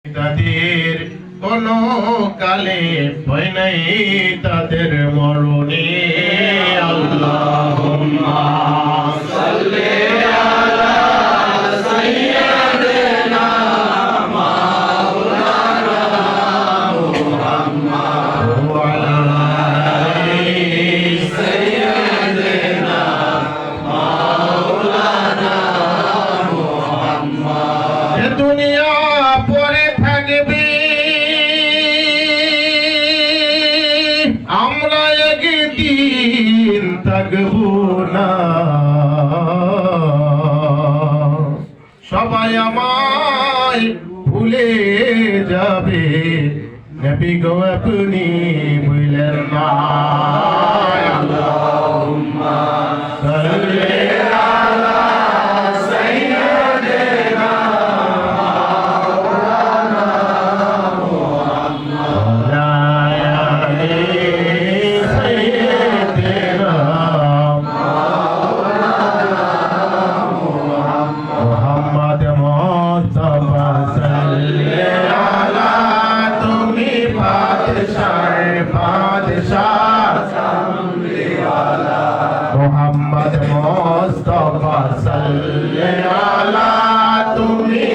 তাদের কোনো কালে ভয় নাই তাদের মরণে। আল্লাহুম্মা সাল্লি আলা সাইয়্যিদিনা মাওলানা মুহাম্মদ ওয়া আলা আলি সাইয়্যিদিনা মাওলানা মুহাম্মদ। এ দুনিয়া পরে থাকবে, আমরা একদিন থাকবো না। সবাই আমায় ভুলে যাবে, নবী গো আপনি ভুলেন না। আল্লাহুম্মা সাল্লি আলা সাইয়্যিদিনা মাওলানা মুহাম্মদ ওয়া আলা আলি সাইয়্যিদিনা মাওলানা মুহাম্মদ মুস্তাফা সাল্লি আলা তুমি বাদশাহ বাদশাহ সামরিওয়ালা মুহাম্মদ মুস্তাফা সাল্লি আলা তুমি